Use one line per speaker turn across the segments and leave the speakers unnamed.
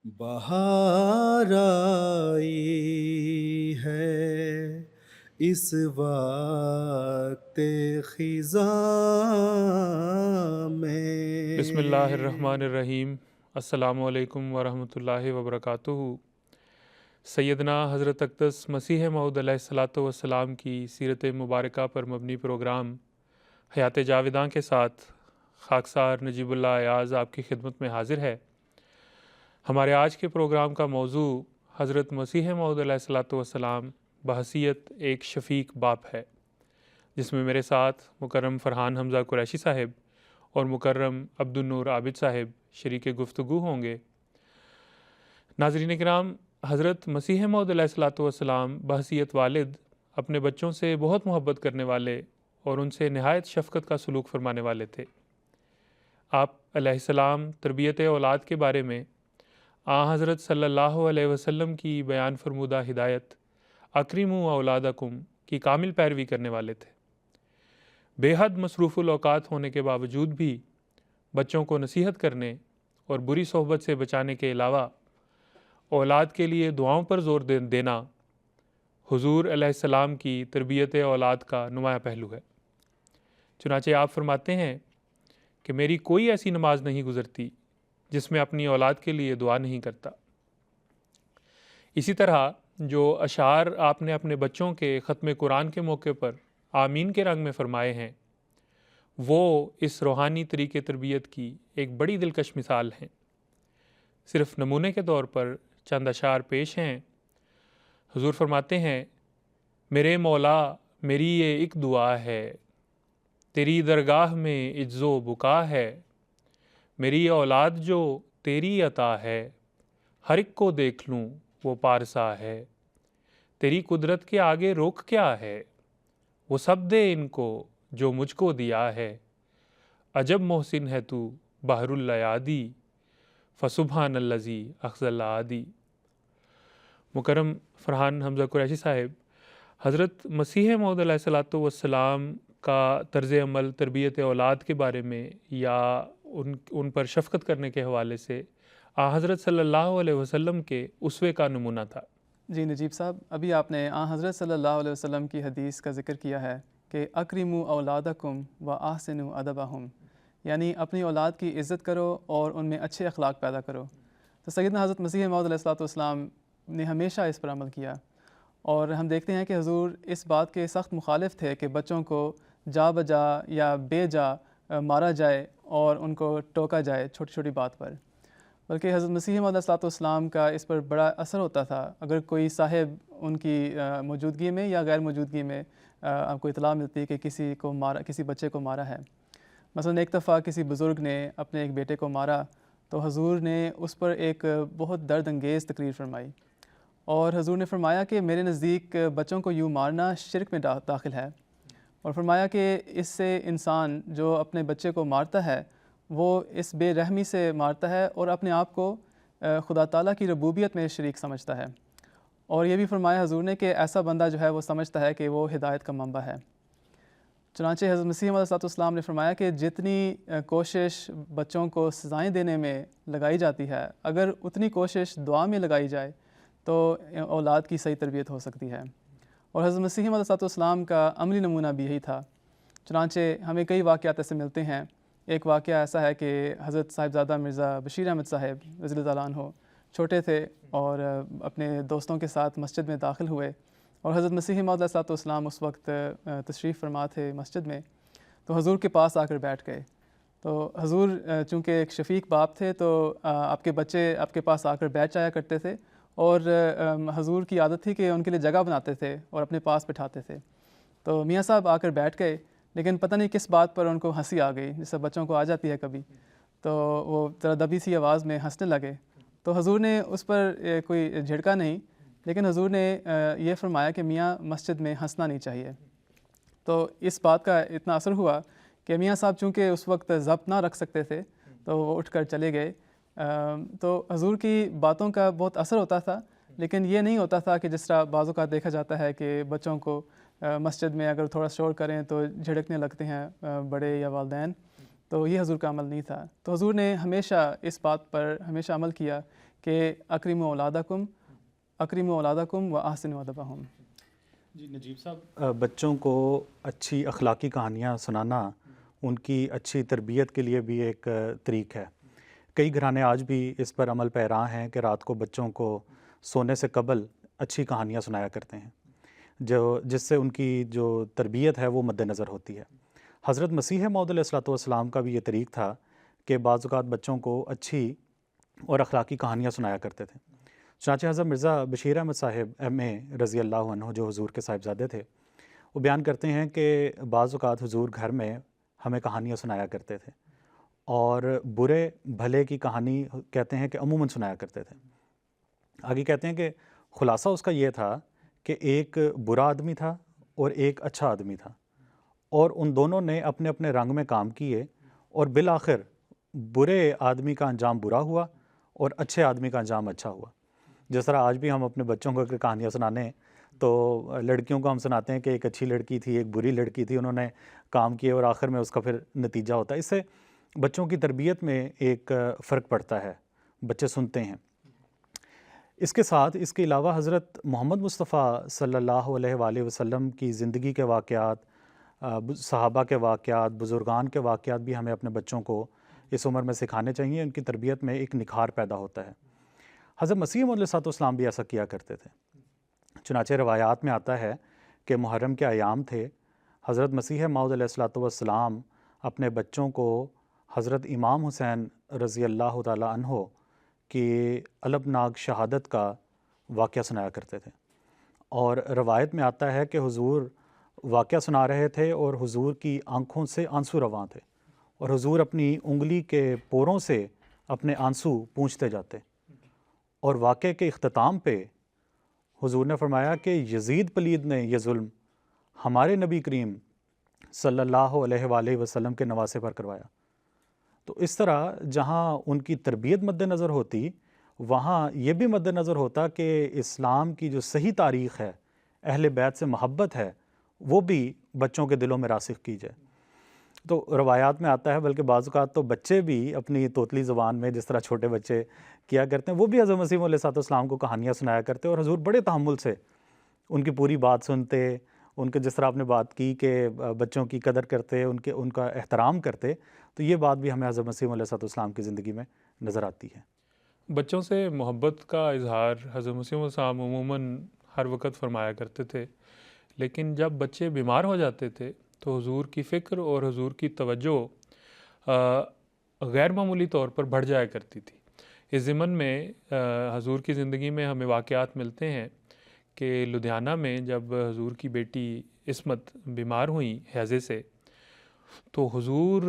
بہار آئی ہے اس وقت خزاں
بسم اللہ
میں۔
الرحمن الرحیم۔ السلام علیکم ورحمۃ اللہ وبرکاتہ۔ سیدنا حضرت اقدس مسیح موعود علیہ الصلاۃ والسلام کی سیرت مبارکہ پر مبنی پروگرام حیات جاویداں کے ساتھ خاکسار نجیب اللہ ایاز آپ کی خدمت میں حاضر ہے۔ ہمارے آج کے پروگرام کا موضوع حضرت مسیح موعود علیہ الصلاۃ والسلام بحیثیت ایک شفیق باپ ہے، جس میں میرے ساتھ مکرم فرحان حمزہ قریشی صاحب اور مکرم عبد النور عابد صاحب شریک گفتگو ہوں گے۔ ناظرین کرام، حضرت مسیح موعود علیہ الصلاۃ والسلام بحیثیت والد اپنے بچوں سے بہت محبت کرنے والے اور ان سے نہایت شفقت کا سلوک فرمانے والے تھے۔ آپ علیہ السلام تربیت اولاد کے بارے میں حضرت صلی اللہ علیہ وسلم کی بیان فرمودہ ہدایت اکرموا اولادکم کی کامل پیروی کرنے والے تھے۔ بے حد مصروف الاوقات ہونے کے باوجود بھی بچوں کو نصیحت کرنے اور بری صحبت سے بچانے کے علاوہ اولاد کے لیے دعاؤں پر زور دینا حضور علیہ السلام کی تربیت اولاد کا نمایاں پہلو ہے۔ چنانچہ آپ فرماتے ہیں کہ میری کوئی ایسی نماز نہیں گزرتی جس میں اپنی اولاد کے لیے دعا نہیں کرتا۔ اسی طرح جو اشعار آپ نے اپنے بچوں کے ختم قرآن کے موقع پر آمین کے رنگ میں فرمائے ہیں، وہ اس روحانی طریقے تربیت کی ایک بڑی دلکش مثال ہیں۔ صرف نمونے کے طور پر چند اشعار پیش ہیں۔ حضور فرماتے ہیں، میرے مولا میری یہ ایک دعا ہے، تیری درگاہ میں عجز و بکا ہے، میری اولاد جو تیری عطا ہے، ہر ایک کو دیکھ لوں وہ پارسا ہے، تیری قدرت کے آگے روک کیا ہے، وہ سب دے ان کو جو مجھ کو دیا ہے، عجب محسن ہے تو بحر الایادی، فسبحان الذی اخذ العادی۔ مکرم فرحان حمزہ قریشی صاحب، حضرت مسیح موعود علیہ الصلاۃ والسلام کا طرز عمل تربیت اولاد کے بارے میں یا ان پر شفقت کرنے کے حوالے سے حضرت صلی اللہ علیہ وسلم کے اسوے کا نمونہ تھا۔
جی نجیب صاحب، ابھی آپ نے حضرت صلی اللہ علیہ وسلم کی حدیث کا ذکر کیا ہے کہ اکرموا اولادکم و احسنوا ادبہم، یعنی اپنی اولاد کی عزت کرو اور ان میں اچھے اخلاق پیدا کرو۔ تو سیدنا حضرت مسیح موعود علیہ السلام نے ہمیشہ اس پر عمل کیا، اور ہم دیکھتے ہیں کہ حضور اس بات کے سخت مخالف تھے کہ بچوں کو جا بجا یا بے جا مارا جائے اور ان کو ٹوکا جائے چھوٹی چھوٹی بات پر، بلکہ حضرت مسیح موعود علیہ السلام کا اس پر بڑا اثر ہوتا تھا۔ اگر کوئی صاحب ان کی موجودگی میں یا غیر موجودگی میں آپ کو اطلاع ملتی ہے کہ کسی بچے کو مارا ہے، مثلا ایک دفعہ کسی بزرگ نے اپنے ایک بیٹے کو مارا، تو حضور نے اس پر ایک بہت درد انگیز تقریر فرمائی، اور حضور نے فرمایا کہ میرے نزدیک بچوں کو یوں مارنا شرک میں داخل ہے، اور فرمایا کہ اس سے انسان جو اپنے بچے کو مارتا ہے وہ اس بے رحمی سے مارتا ہے اور اپنے آپ کو خدا تعالیٰ کی ربوبیت میں شریک سمجھتا ہے، اور یہ بھی فرمایا حضور نے کہ ایسا بندہ جو ہے وہ سمجھتا ہے کہ وہ ہدایت کا منبع ہے۔ چنانچہ حضرت مسیح علیہ السلام نے فرمایا کہ جتنی کوشش بچوں کو سزائیں دینے میں لگائی جاتی ہے، اگر اتنی کوشش دعا میں لگائی جائے تو اولاد کی صحیح تربیت ہو سکتی ہے، اور حضرت مسیح علیہ السلام کا عملی نمونہ بھی یہی تھا۔ چنانچہ ہمیں کئی واقعات ایسے ملتے ہیں۔ ایک واقعہ ایسا ہے کہ حضرت صاحبزادہ مرزا بشیر احمد صاحب رضی اللہ تعالیٰ عنہ چھوٹے تھے اور اپنے دوستوں کے ساتھ مسجد میں داخل ہوئے، اور حضرت مسیح موعود علیہ السلام اس وقت تشریف فرما تھے مسجد میں، تو حضور کے پاس آ کر بیٹھ گئے۔ تو حضور چونکہ ایک شفیق باپ تھے، تو آپ کے بچے آپ کے پاس آ کر بیٹھ جایا کرتے تھے، اور حضور کی عادت تھی کہ ان کے لیے جگہ بناتے تھے اور اپنے پاس بٹھاتے تھے۔ تو میاں صاحب آ کر بیٹھ گئے، لیکن پتہ نہیں کس بات پر ان کو ہنسی آ گئی، جس سے بچوں کو آ جاتی ہے کبھی، تو وہ ذرا دبی سی آواز میں ہنسنے لگے۔ تو حضور نے اس پر کوئی جھڑکا نہیں، لیکن حضور نے یہ فرمایا کہ میاں مسجد میں ہنسنا نہیں چاہیے۔ تو اس بات کا اتنا اثر ہوا کہ میاں صاحب چونکہ اس وقت ضبط نہ رکھ سکتے تھے تو وہ اٹھ کر چلے گئے۔ تو حضور کی باتوں کا بہت اثر ہوتا تھا، لیکن یہ نہیں ہوتا تھا کہ جس طرح بعض اوقات دیکھا جاتا ہے کہ بچوں کو مسجد میں اگر تھوڑا شور کریں تو جھڑکنے لگتے ہیں بڑے یا والدین، تو یہ حضور کا عمل نہیں تھا۔ تو حضور نے ہمیشہ اس بات پر ہمیشہ عمل کیا کہ اکرموا اولادکم و احسنوا ادبہم۔
جی نجیب صاحب، بچوں کو اچھی اخلاقی کہانیاں سنانا ان کی اچھی تربیت کے لیے بھی ایک طریق ہے۔ کئی گھرانے آج بھی اس پر عمل پیرا ہیں کہ رات کو بچوں کو سونے سے قبل اچھی کہانیاں سنایا کرتے ہیں، جس سے ان کی جو تربیت ہے وہ مد نظر ہوتی ہے۔ حضرت مسیح موعود علیہ الصلوۃ والسلام کا بھی یہ طریق تھا کہ بعض اوقات بچوں کو اچھی اور اخلاقی کہانیاں سنایا کرتے تھے۔ چنانچہ حضرت مرزا بشیر احمد صاحب ایم.اے رضی اللہ عنہ، جو حضور کے صاحبزادے تھے، وہ بیان کرتے ہیں کہ بعض اوقات حضور گھر میں ہمیں کہانیاں سنایا کرتے تھے، اور برے بھلے کی کہانی کہتے ہیں کہ عموماً سنایا کرتے تھے۔ آگے کہتے ہیں کہ خلاصہ اس کا یہ تھا کہ ایک برا آدمی تھا اور ایک اچھا آدمی تھا، اور ان دونوں نے اپنے اپنے رنگ میں کام کیے، اور بالآخر برے آدمی کا انجام برا ہوا اور اچھے آدمی کا انجام اچھا ہوا۔ جس طرح آج بھی ہم اپنے بچوں کو اگر کہانیاں سنانے تو لڑکیوں کو ہم سناتے ہیں کہ ایک اچھی لڑکی تھی، ایک بری لڑکی تھی، انہوں نے کام کیے اور آخر میں اس کا پھر نتیجہ ہوتا ہے۔ اس سے بچوں کی تربیت میں ایک فرق پڑتا ہے، بچے سنتے ہیں۔ اس کے ساتھ اس کے علاوہ حضرت محمد مصطفیٰ صلی اللہ علیہ وآلہ وسلم کی زندگی کے واقعات، صحابہ کے واقعات، بزرگان کے واقعات بھی ہمیں اپنے بچوں کو اس عمر میں سکھانے چاہیے۔ ان کی تربیت میں ایک نکھار پیدا ہوتا ہے۔ حضرت مسیح موعود علیہ السلام بھی ایسا کیا کرتے تھے۔ چنانچہ روایات میں آتا ہے کہ محرم کے ایام تھے، حضرت مسیح موعود علیہ السلام اپنے بچوں کو حضرت امام حسین رضی اللہ تعالیٰ عنہ کی البناک شہادت کا واقعہ سنایا کرتے تھے، اور روایت میں آتا ہے کہ حضور واقعہ سنا رہے تھے اور حضور کی آنکھوں سے آنسو رواں تھے، اور حضور اپنی انگلی کے پوروں سے اپنے آنسو پونچھتے جاتے، اور واقعے کے اختتام پہ حضور نے فرمایا کہ یزید پلید نے یہ ظلم ہمارے نبی کریم صلی اللہ علیہ وآلہ وسلم کے نواسے پر کروایا۔ تو اس طرح جہاں ان کی تربیت مد نظر ہوتی، وہاں یہ بھی مد نظر ہوتا کہ اسلام کی جو صحیح تاریخ ہے، اہل بیت سے محبت ہے، وہ بھی بچوں کے دلوں میں راسخ کی جائے۔ تو روایات میں آتا ہے، بلکہ بعض اوقات تو بچے بھی اپنی توتلی زبان میں، جس طرح چھوٹے بچے کیا کرتے ہیں، وہ بھی حضرت مسیح علیہ السلام کو کہانیاں سنایا کرتے، اور حضور بڑے تحمل سے ان کی پوری بات سنتے، ان کے جس طرح آپ نے بات کی کہ بچوں کی قدر کرتے، ان کا احترام کرتے، تو یہ بات بھی ہمیں حضرت مسیح علیہ السلام کی زندگی میں نظر آتی ہے۔
بچوں سے محبت کا اظہار حضرت مسیح علیہ السلام عموماً ہر وقت فرمایا کرتے تھے، لیکن جب بچے بیمار ہو جاتے تھے تو حضور کی فکر اور حضور کی توجہ غیر معمولی طور پر بڑھ جایا کرتی تھی۔ اس ضمن میں حضور کی زندگی میں ہمیں واقعات ملتے ہیں کہ لدھیانہ میں جب حضور کی بیٹی عصمت بیمار ہوئیں ہیضے سے، تو حضور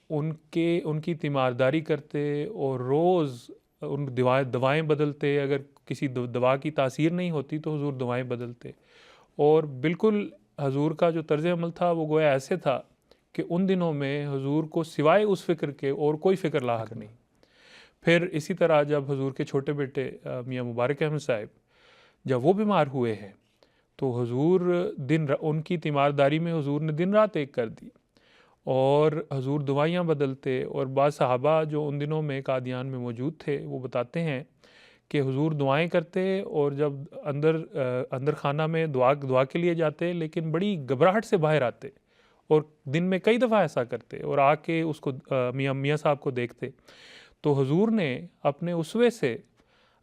ان کی تیمارداری کرتے اور روز ان دوائیں بدلتے۔ اگر کسی دوا کی تاثیر نہیں ہوتی تو حضور دوائیں بدلتے، اور بالکل حضور کا جو طرز عمل تھا وہ گویا ایسے تھا کہ ان دنوں میں حضور کو سوائے اس فکر کے اور کوئی فکر لاحق نہیں۔ پھر اسی طرح جب حضور کے چھوٹے بیٹے میاں مبارک احمد صاحب جب وہ بیمار ہوئے ہیں، تو حضور ان کی تیمارداری میں حضور نے دن رات ایک کر دی، اور حضور دوائیاں بدلتے۔ اور بعض صحابہ جو ان دنوں میں قادیان میں موجود تھے وہ بتاتے ہیں کہ حضور دعائیں کرتے، اور جب اندر خانہ میں دعا کے لیے جاتے، لیکن بڑی گھبراہٹ سے باہر آتے، اور دن میں کئی دفعہ ایسا کرتے، اور آ کے اس کو میاں صاحب کو دیکھتے۔ تو حضور نے اپنے اسوے سے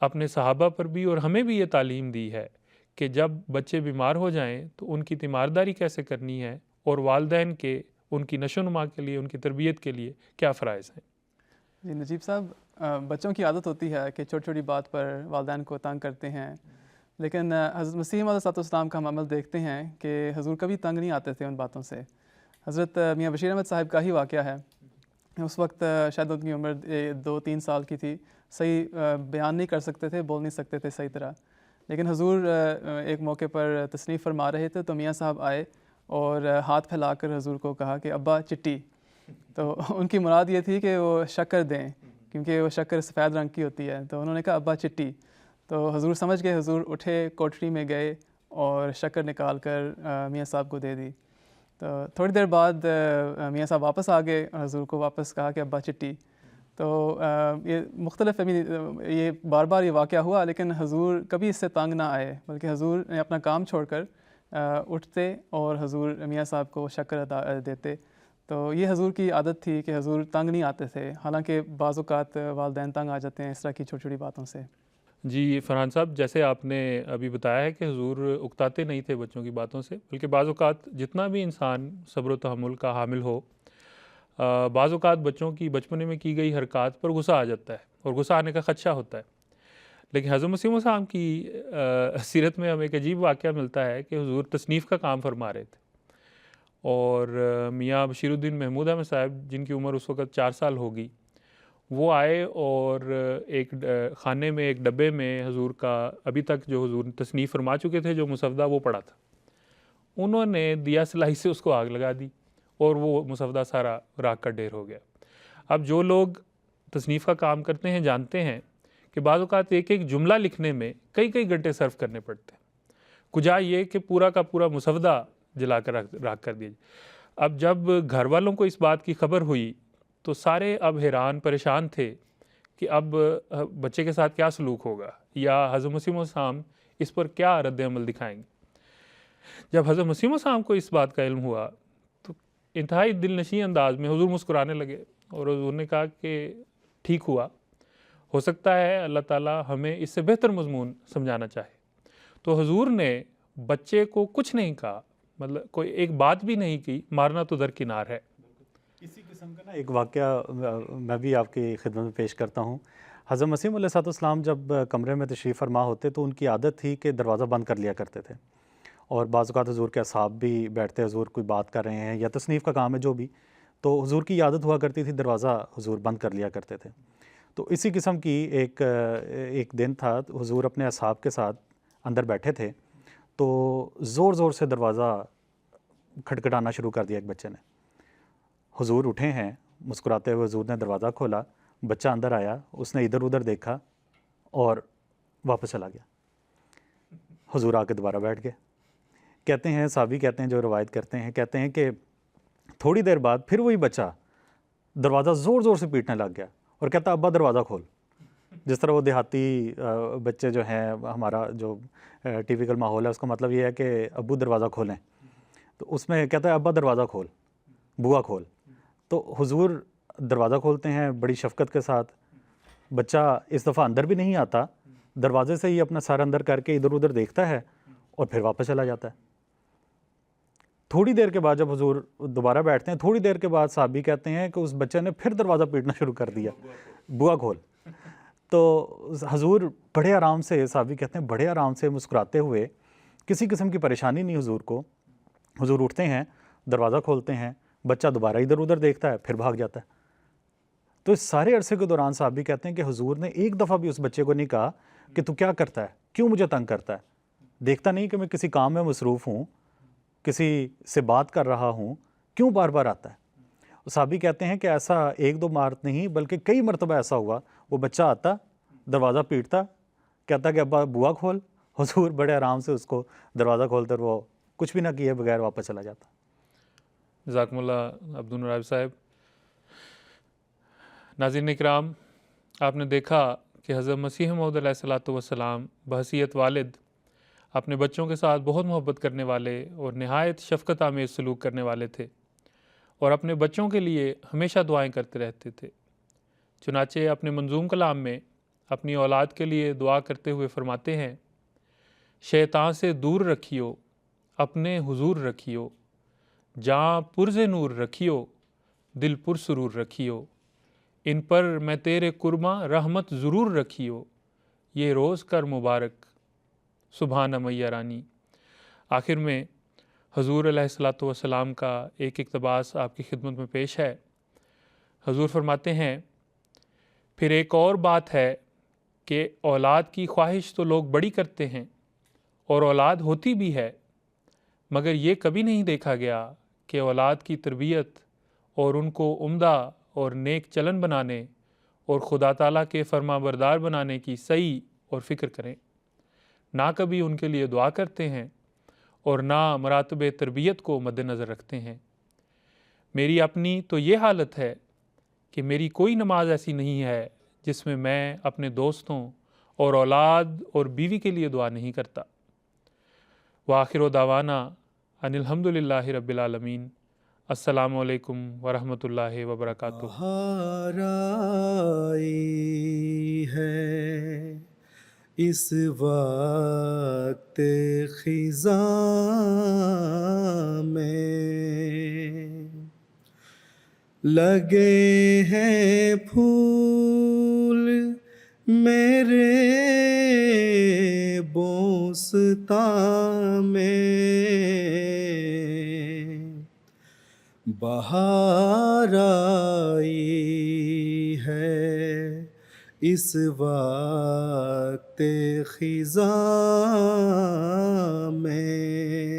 اپنے صحابہ پر بھی اور ہمیں بھی یہ تعلیم دی ہے کہ جب بچے بیمار ہو جائیں تو ان کی تیمارداری کیسے کرنی ہے، اور والدین کے ان کی نشو و نما کے لیے، ان کی تربیت کے لیے کیا فرائض ہیں۔
جی نجیب صاحب، بچوں کی عادت ہوتی ہے کہ چھوٹی چھوٹی بات پر والدین کو تنگ کرتے ہیں، لیکن حضرت مسیح علیہ السلام کا ہم عمل دیکھتے ہیں کہ حضور کبھی تنگ نہیں آتے تھے ان باتوں سے۔ حضرت میاں بشیر احمد صاحب کا ہی واقعہ ہے، اس وقت شاید ان کی عمر 2-3 سال کی تھی، صحیح بیان نہیں کر سکتے تھے، بول نہیں سکتے تھے صحیح طرح، لیکن حضور ایک موقع پر تصنیف فرما رہے تھے تو میاں صاحب آئے اور ہاتھ پھیلا کر حضور کو کہا کہ ابا چٹی۔ تو ان کی مراد یہ تھی کہ وہ شکر دیں، کیونکہ وہ شکر سفید رنگ کی ہوتی ہے، تو انہوں نے کہا ابا چٹی۔ تو حضور سمجھ گئے، حضور اٹھے، کوٹری میں گئے اور شکر نکال کر میاں صاحب کو دے دی۔ تو تھوڑی دیر بعد میاں صاحب واپس آ گئے اور حضور کو واپس کہا کہ ابا چٹی۔ تو یہ مختلف یہ بار بار یہ واقعہ ہوا، لیکن حضور کبھی اس سے تنگ نہ آئے، بلکہ حضور نے اپنا کام چھوڑ کر اٹھتے اور حضور میاں صاحب کو شکر ادا دیتے. تو یہ حضور کی عادت تھی کہ حضور تنگ نہیں آتے تھے، حالانکہ بعض اوقات والدین تنگ آ جاتے ہیں اس طرح کی چھوٹی چھوٹی باتوں سے.
جی فرحان صاحح، جیسے آپ نے ابھی بتایا ہے کہ حضور اکتاتے نہیں تھے بچوں کی باتوں سے، بلکہ بعض اوقات جتنا بھی انسان صبر و تحمل کا حامل ہو، بعض اوقات بچوں کی بچپنے میں کی گئی حرکات پر غصہ آ جاتا ہے اور غصہ آنے کا خدشہ ہوتا ہے. لیکن حضرت مسیح موعود السلام کی سیرت میں ہمیں ایک عجیب واقعہ ملتا ہے کہ حضور تصنیف کا کام فرما رہے تھے، اور میاں بشیر الدین محمود احمد صاحب، جن کی عمر اس وقت 4 سال ہوگی، وہ آئے اور ایک خانے میں ایک ڈبے میں حضور کا ابھی تک جو حضور تصنیف فرما چکے تھے جو مصودہ وہ پڑا تھا. انہوں نے دیا سلائی سے اس کو آگ لگا دی اور وہ مصودہ سارا راکھ کا ڈھیر ہو گیا. اب جو لوگ تصنیف کا کام کرتے ہیں جانتے ہیں کہ بعض اوقات ایک ایک جملہ لکھنے میں کئی کئی گھنٹے صرف کرنے پڑتے ہیں، کجا یہ کہ پورا کا پورا مصودہ جلا کر راکھ کر دیا. اب جب گھر والوں کو اس بات کی خبر ہوئی تو سارے اب حیران پریشان تھے کہ اب بچے کے ساتھ کیا سلوک ہوگا، یا حضرت مسیح موعود السلام اس پر کیا رد عمل دکھائیں گے. جب حضرت مسیح موعود السلام کو اس بات کا علم ہوا تو انتہائی دل نشیں انداز میں حضور مسکرانے لگے اور حضور نے کہا کہ ٹھیک ہوا، ہو سکتا ہے اللہ تعالیٰ ہمیں اس سے بہتر مضمون سمجھانا چاہے. تو حضور نے بچے کو کچھ نہیں کہا، مطلب کوئی ایک بات بھی نہیں کی، مارنا تو درکنار ہے.
اسی قسم کا ایک واقعہ میں بھی آپ کی خدمت میں پیش کرتا ہوں. حضرت مسیح علیہ السلام جب کمرے میں تشریف فرما ہوتے تو ان کی عادت تھی کہ دروازہ بند کر لیا کرتے تھے، اور بعض اوقات حضور کے اصحاب بھی بیٹھتے، حضور کوئی بات کر رہے ہیں یا تصنیف کا کام ہے جو بھی، تو حضور کی عادت ہوا کرتی تھی دروازہ حضور بند کر لیا کرتے تھے. تو اسی قسم کی ایک دن تھا، حضور اپنے اصحاب کے ساتھ اندر بیٹھے تھے تو زور زور سے دروازہ کھٹکھٹانا شروع کر دیا ایک بچے نے. حضور اٹھے ہیں، مسکراتے ہوئے حضور نے دروازہ کھولا، بچہ اندر آیا، اس نے ادھر ادھر دیکھا اور واپس چلا گیا. حضور آ کے دوبارہ بیٹھ گئے. کہتے ہیں صحابی کہتے ہیں جو روایت کرتے ہیں، کہتے ہیں کہ تھوڑی دیر بعد پھر وہی بچہ دروازہ زور زور سے پیٹنے لگ گیا اور کہتا ابا دروازہ کھول. جس طرح وہ دیہاتی بچے جو ہیں، ہمارا جو ٹیپیکل ماحول ہے اس کا مطلب یہ ہے کہ ابو دروازہ کھولیں، تو اس میں کہتا ہے ابا دروازہ کھول، بوا کھول. تو حضور دروازہ کھولتے ہیں بڑی شفقت کے ساتھ. بچہ اس دفعہ اندر بھی نہیں آتا، دروازے سے ہی اپنا سر اندر کر کے ادھر ادھر دیکھتا ہے اور پھر واپس چلا جاتا ہے. تھوڑی دیر کے بعد جب حضور دوبارہ بیٹھتے ہیں، تھوڑی دیر کے بعد صحابی کہتے ہیں کہ اس بچے نے پھر دروازہ پیٹنا شروع کر دیا، بوا کھول. تو حضور بڑے آرام سے، صحابی کہتے ہیں بڑے آرام سے مسکراتے ہوئے، کسی قسم کی پریشانی نہیں حضور کو. حضور اٹھتے ہیں، دروازہ کھولتے ہیں، بچہ دوبارہ ادھر ادھر دیکھتا ہے، پھر بھاگ جاتا ہے. تو اس سارے عرصے کے دوران صحابی کہتے ہیں کہ حضور نے ایک دفعہ بھی اس بچے کو نہیں کہا کہ تو کیا کرتا ہے، کیوں مجھے تنگ کرتا ہے، دیکھتا نہیں کہ میں کسی کام میں مصروف ہوں، کسی سے بات کر رہا ہوں، کیوں بار بار آتا ہے. صحابی کہتے ہیں کہ ایسا ایک دو مرتبہ نہیں بلکہ کئی مرتبہ ایسا ہوا، وہ بچہ آتا، دروازہ پیٹتا، کہتا کہ ابا بوا کھول، حضور بڑے آرام سے اس کو دروازہ کھولتے اور وہ کچھ بھی نہ کیے بغیر واپس چلا جاتا.
جزاکم اللہ عبد الرائب صاحب. ناظرین اکرام، آپ نے دیکھا کہ حضرت مسیح موعود علیہ الصلوۃ والسلام بحیثیت والد اپنے بچوں کے ساتھ بہت محبت کرنے والے اور نہایت شفقت آمیز سلوک کرنے والے تھے، اور اپنے بچوں کے لیے ہمیشہ دعائیں کرتے رہتے تھے. چنانچہ اپنے منظوم کلام میں اپنی اولاد کے لیے دعا کرتے ہوئے فرماتے ہیں، شیطان سے دور رکھیو، اپنے حضور رکھیو، جاں پرز نور رکھیو، دل پر سرور رکھیو، ان پر میں تیرے قرباں رحمت ضرور رکھیو، یہ روز کر مبارک سبحانہ میہ رانی. آخر میں حضور علیہ الصلوۃ والسلام کا ایک اقتباس آپ کی خدمت میں پیش ہے. حضور فرماتے ہیں، پھر ایک اور بات ہے کہ اولاد کی خواہش تو لوگ بڑی کرتے ہیں اور اولاد ہوتی بھی ہے، مگر یہ کبھی نہیں دیکھا گیا کہ اولاد کی تربیت اور ان کو عمدہ اور نیک چلن بنانے اور خدا تعالیٰ کے فرما بردار بنانے کی صحیح اور فکر کریں. نہ کبھی ان کے لیے دعا کرتے ہیں اور نہ مراتب تربیت کو مد نظر رکھتے ہیں. میری اپنی تو یہ حالت ہے کہ میری کوئی نماز ایسی نہیں ہے جس میں میں اپنے دوستوں اور اولاد اور بیوی کے لیے دعا نہیں کرتا۔ وآخر دعوانا ان الحمدللہ رب العالمین۔ السلام علیکم ورحمۃ اللہ وبرکاتہ۔
بہار آئی ہے اس وقت خزاں میں، لگے ہیں پھول میرے بوستاں میں، بہار آئی ہے اس وقت خزاں میں۔